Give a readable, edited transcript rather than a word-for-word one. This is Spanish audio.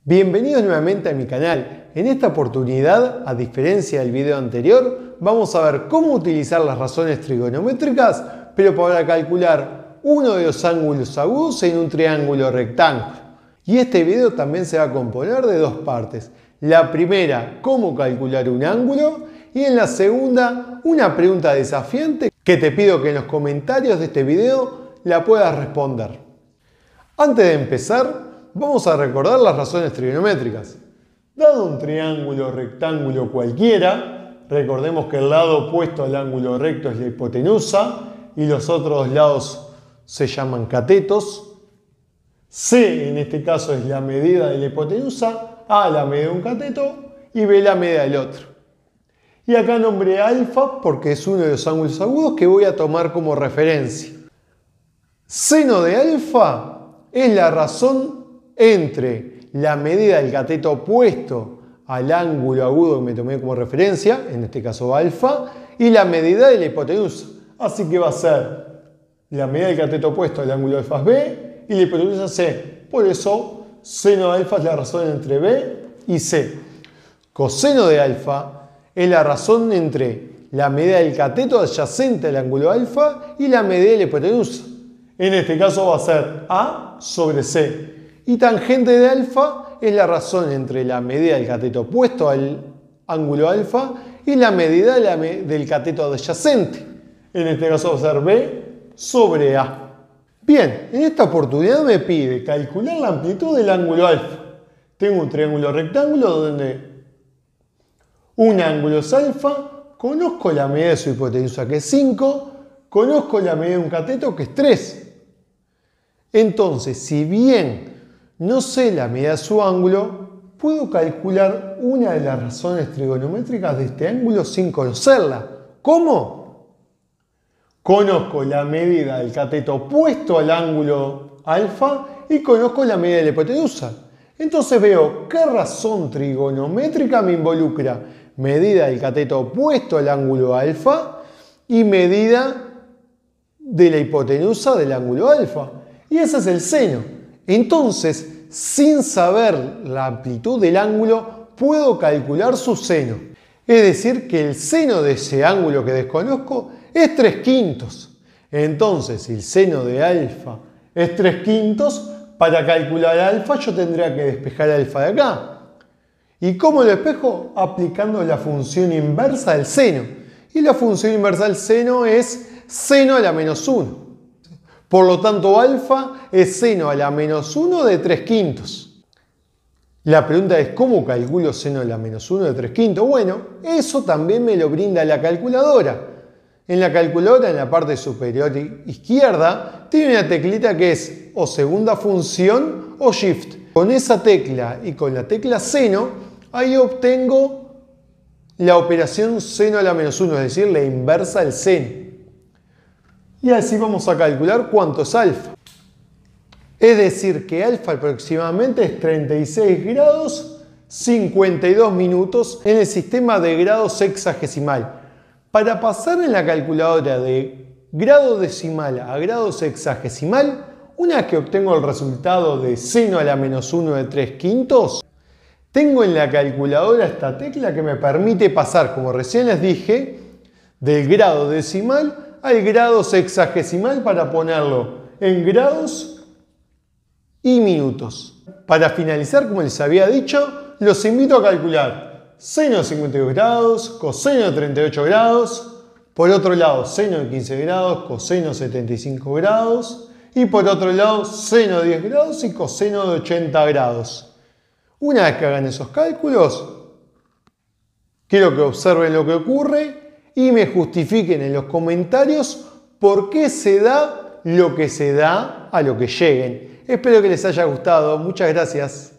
Bienvenidos nuevamente a mi canal. En esta oportunidad, a diferencia del video anterior, vamos a ver cómo utilizar las razones trigonométricas, pero para calcular uno de los ángulos agudos en un triángulo rectángulo. Y este video también se va a componer de dos partes. La primera, cómo calcular un ángulo, y en la segunda, una pregunta desafiante que te pido que en los comentarios de este video la puedas responder. Antes de empezar, vamos a recordar las razones trigonométricas. Dado un triángulo rectángulo cualquiera, recordemos que el lado opuesto al ángulo recto es la hipotenusa y los otros lados se llaman catetos. C en este caso es la medida de la hipotenusa, A la medida de un cateto y B la medida del otro. Y acá nombré alfa porque es uno de los ángulos agudos que voy a tomar como referencia. Seno de alfa es la razón entre la medida del cateto opuesto al ángulo agudo que me tomé como referencia, en este caso alfa, y la medida de la hipotenusa. Así que va a ser la medida del cateto opuesto al ángulo alfa es B y la hipotenusa C. Por eso, seno de alfa es la razón entre B y C. Coseno de alfa es la razón entre la medida del cateto adyacente al ángulo alfa y la medida de la hipotenusa. En este caso va a ser A sobre C. Y tangente de alfa es la razón entre la medida del cateto opuesto al ángulo alfa y la medida del cateto adyacente. En este caso va a ser B sobre A. Bien, en esta oportunidad me pide calcular la amplitud del ángulo alfa. Tengo un triángulo rectángulo donde un ángulo es alfa, conozco la medida de su hipotenusa que es 5, conozco la medida de un cateto que es 3. Entonces, si bien no sé la medida de su ángulo, puedo calcular una de las razones trigonométricas de este ángulo sin conocerla. ¿Cómo? Conozco la medida del cateto opuesto al ángulo alfa y conozco la medida de la hipotenusa. Entonces veo qué razón trigonométrica me involucra medida del cateto opuesto al ángulo alfa y medida de la hipotenusa del ángulo alfa. Y ese es el seno. Entonces, sin saber la amplitud del ángulo, puedo calcular su seno. Es decir, que el seno de ese ángulo que desconozco es 3/5. Entonces, si el seno de alfa es 3/5, para calcular alfa yo tendría que despejar alfa de acá. ¿Y cómo lo despejo? Aplicando la función inversa del seno. Y la función inversa del seno es seno a la menos 1. Por lo tanto, alfa es seno a la menos 1 de 3/5. La pregunta es, ¿cómo calculo seno a la menos 1 de 3/5? Bueno, eso también me lo brinda la calculadora. En la calculadora, en la parte superior izquierda, tiene una teclita que es o segunda función o shift. Con esa tecla y con la tecla seno, ahí obtengo la operación seno a la menos 1, es decir, la inversa del seno. Y así vamos a calcular cuánto es alfa. Es decir, que alfa aproximadamente es 36 grados 52 minutos en el sistema de grados sexagesimal. Para pasar en la calculadora de grado decimal a grado sexagesimal, una vez que obtengo el resultado de seno a la menos 1 de 3/5, tengo en la calculadora esta tecla que me permite pasar, como recién les dije, del grado decimal al grado sexagesimal para ponerlo en grados y minutos. Para finalizar, como les había dicho, los invito a calcular seno de 52 grados, coseno de 38 grados, por otro lado seno de 15 grados, coseno de 75 grados y por otro lado seno de 10 grados y coseno de 80 grados. Una vez que hagan esos cálculos, quiero que observen lo que ocurre y me justifiquen en los comentarios por qué se da lo que se da a lo que lleguen. Espero que les haya gustado. Muchas gracias.